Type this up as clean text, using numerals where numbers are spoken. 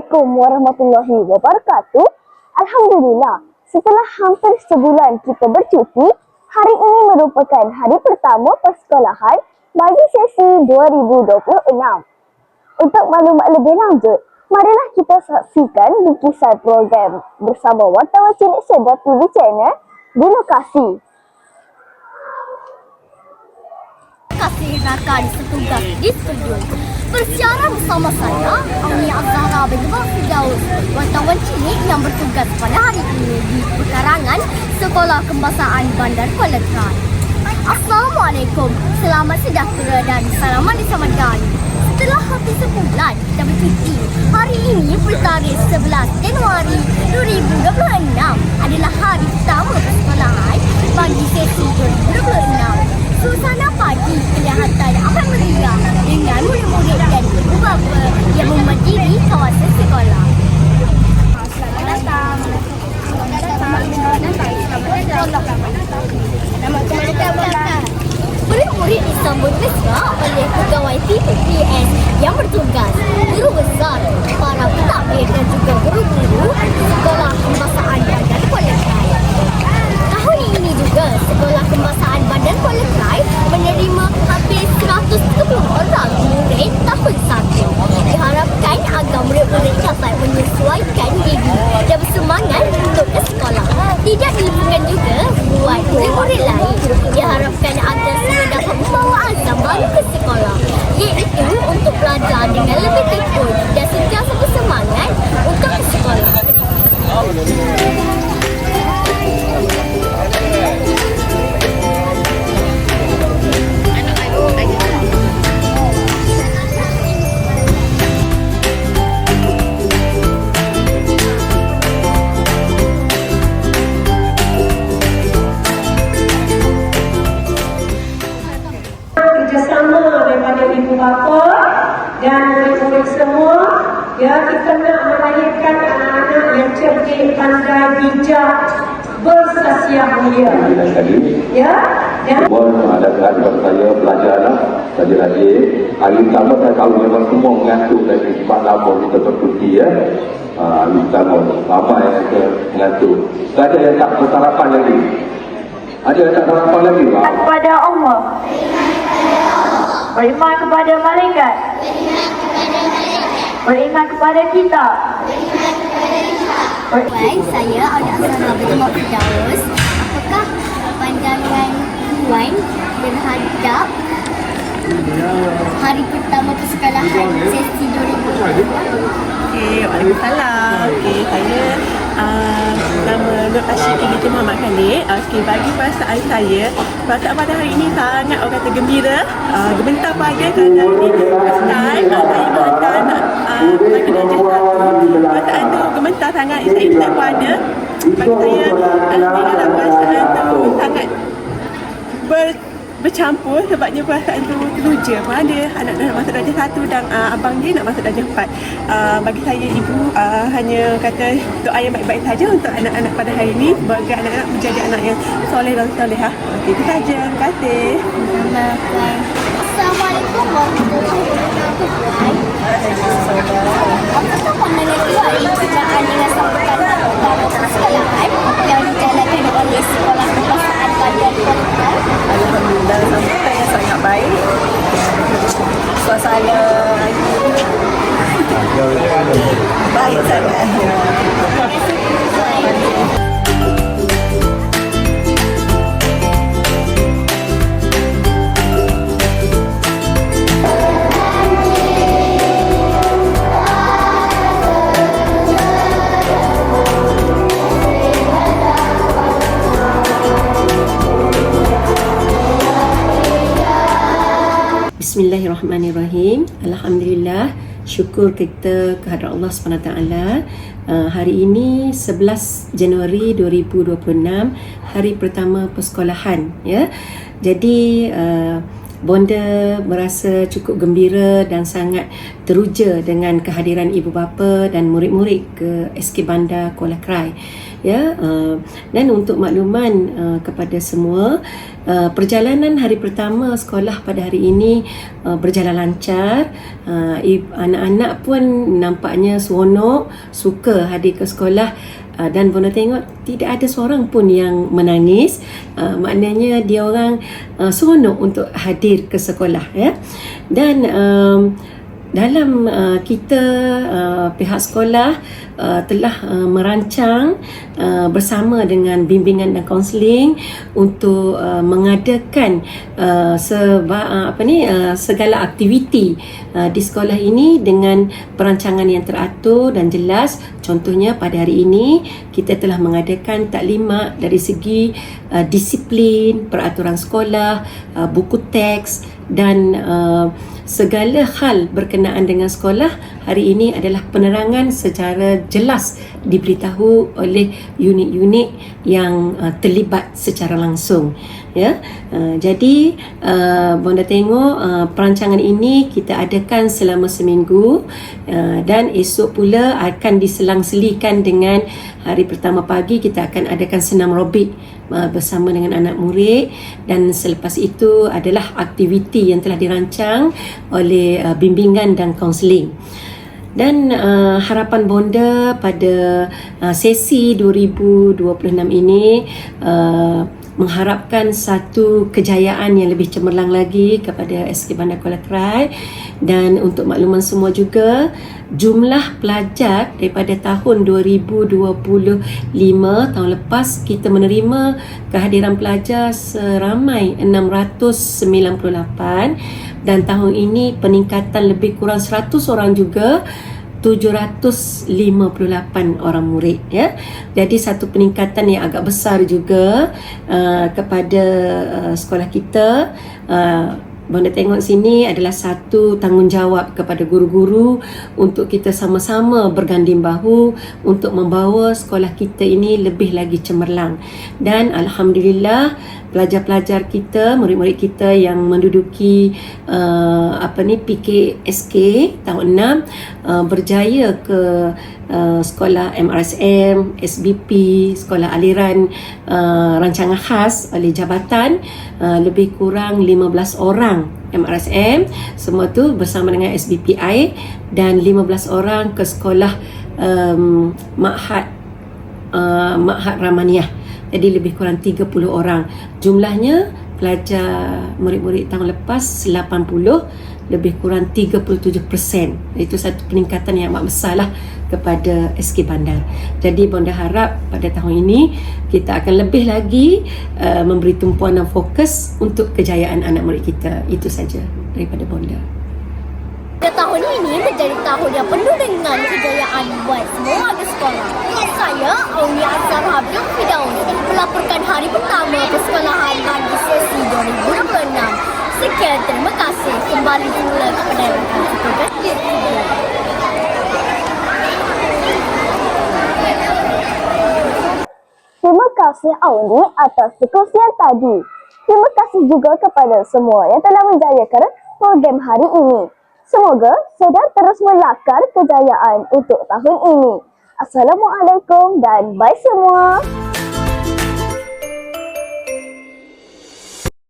Assalamualaikum warahmatullahi wabarakatuh. Alhamdulillah, setelah hampir sebulan kita bercuti, hari ini merupakan hari pertama persekolahan bagi sesi 2026. Untuk maklumat lebih lanjut, marilah kita saksikan bingkisan program bersama wartawan Cilik Sedar TV Channel di lokasi. Kasih rakan setugas di studio. Bersiaran bersama saya, Ami Azhara binti Firdaus, wartawan cilik yang bertugas pada hari ini di pekarangan Sekolah Kebangsaan Bandar Kuala Krai. Assalamualaikum, selamat sejahtera dan selamat diselamatkan. Setelah hampir sebulan kita bercuti, hari ini bertarikh 11 Januari 2026 adalah hari pertama persekolahan bagi sesi 2026. Suasana pagi kelihatan amat meriah dengan murid-murid dan ibu-bapa yang memadiri kawasan sekolah. Selamat datang. Murid-murid disambut mesra oleh pegawai PPPS yang bertugas, guru besar, para pentadbir dan juga guru-guru Sekolah Kebangsaan Bandar Kuala Krai. Tahun ini juga Sekolah Kebangsaan Bandar Kuala Krai menerima hampir 130 orang murid tahun 1. Diharapkan agar murid-murid dapat menyesuaikan diri dan bersemangat untuk ke sekolah. Tidak dilupakan juga buat murid-murid lain. Diharapkan agar semua dapat membawa azam baru ke sekolah, iaitu untuk belajar dengan lebih tekun dan sentiasa bersemangat untuk ke sekolah. Kerjasama daripada ibu bapa dan murid-murid semua, ya, kita nak melahirkan anak-anak yang cerdik, pandai, bijak, bersaksiah mulia. Ya, dan mengadakan kepada saya belajarlah saja lagi. Hari pertama saya tahu memang semua mengantuk dari sebab lama kita bercuti, ya. Hari pertama ramai yang mengantuk. Ada yang tak bersarapan lagi? Ada yang tak sarapan lagi, Pak? Kepada Allah, beriman kepada malaikat, beriman kepada kita. Baik, saya Aulia Azhara binti Firdaus. Apakah pandangan Puan terhadap hari pertama persekolahan sesi 2020? Okey, waalaikumsalam. Okey, saya nama Nur Ashid binti Muhammad Khalid. Okey, bagi perasaan saya, perasaan pada hari ini sangat orang kata gembira, gementar pada kerana hari ini first time saya menghantar anak bagi darjah 1. Perasaan tu gementar sangat, saya tak pada. Bagi saya, alhamdulillah perasaan tu sangat bercampur sebabnya perasaan tu teruja. Mana anak nak masuk darjah 1 dan abang dia nak masuk darjah 4. Bagi saya, ibu hanya kata doa yang baik-baik saja untuk anak-anak pada hari ini, semoga anak-anak menjadi anak yang soleh dan solehah. Okey, itu saja. Terima kasih. Assalamualaikum warahmatullahi wabarakatuh. Apakah pandangan Puan berkaitan dengan sambutan pertama persekolahan yang dijalankan oleh Sekolah Kebangsaan Bandar Kuala Krai? Alhamdulillah, sambutan yang sangat baik. Suasana baik sangat. Bismillahirrahmanirrahim. Alhamdulillah, syukur kita kehadrat Allah SWT. Hari ini 11 Januari 2026, hari pertama persekolahan, ya. Jadi Bonda merasa cukup gembira dan sangat teruja dengan kehadiran ibu bapa dan murid-murid ke SK Bandar Kuala Krai. Ya, dan untuk makluman kepada semua, perjalanan hari pertama sekolah pada hari ini berjalan lancar. Anak-anak pun nampaknya seronok, suka hadir ke sekolah. Dan Bonda tengok tidak ada seorang pun yang menangis. Maknanya dia orang seronok untuk hadir ke sekolah, ya. Dan dalam kita pihak sekolah telah merancang bersama dengan bimbingan dan kaunseling untuk mengadakan segala aktiviti di sekolah ini dengan perancangan yang teratur dan jelas. Contohnya pada hari ini kita telah mengadakan taklimat dari segi disiplin, peraturan sekolah, buku teks dan segala hal berkenaan dengan sekolah hari ini adalah penerangan secara jelas diberitahu oleh unit-unit yang terlibat secara langsung, ya. Jadi Bonda tengok perancangan ini kita adakan selama seminggu, dan esok pula akan diselang-selikan dengan hari pertama pagi kita akan adakan senam aerobik bersama dengan anak murid, dan selepas itu adalah aktiviti yang telah dirancang oleh bimbingan dan kaunseling. Dan harapan Bonda pada sesi 2026 ini mengharapkan satu kejayaan yang lebih cemerlang lagi kepada SK Bandar Kuala Krai. Dan untuk makluman semua juga, jumlah pelajar daripada tahun 2025 tahun lepas kita menerima kehadiran pelajar seramai 698, dan tahun ini peningkatan lebih kurang 100 orang juga, 758 orang murid, ya. Jadi satu peningkatan yang agak besar juga kepada sekolah kita. Bonda tengok sini adalah satu tanggungjawab kepada guru-guru untuk kita sama-sama berganding bahu untuk membawa sekolah kita ini lebih lagi cemerlang. Dan alhamdulillah pelajar-pelajar kita, murid-murid kita yang menduduki PKSK tahun 6 berjaya ke sekolah MRSM, SBP, sekolah aliran rancangan khas oleh jabatan, lebih kurang 15 orang MRSM, semua tu bersama dengan SBPI, dan 15 orang ke sekolah Ma'had Ramaniah. Jadi lebih kurang 30 orang. Jumlahnya pelajar murid-murid tahun lepas 80, lebih kurang 37%. Itu satu peningkatan yang amat besar lah kepada SK Bandar. Jadi Bonda harap pada tahun ini kita akan lebih lagi memberi tumpuan dan fokus untuk kejayaan anak murid kita. Itu saja daripada Bonda. Tahun ini menjadi tahun yang penuh dengan kejayaan buat semua warga sekolah. Saya, Aulia Azhar Habib Fidaus, melaporkan hari pertama persekolahan bagi sesi 2026. Sekian, terima kasih. Kembali semula kepada rakan petugas di studio. Terima kasih Auli atas perkongsian tadi. Terima kasih juga kepada semua yang telah menjayakan program hari ini. Semoga sedar terus melakar kejayaan untuk tahun ini. Assalamualaikum dan bye semua.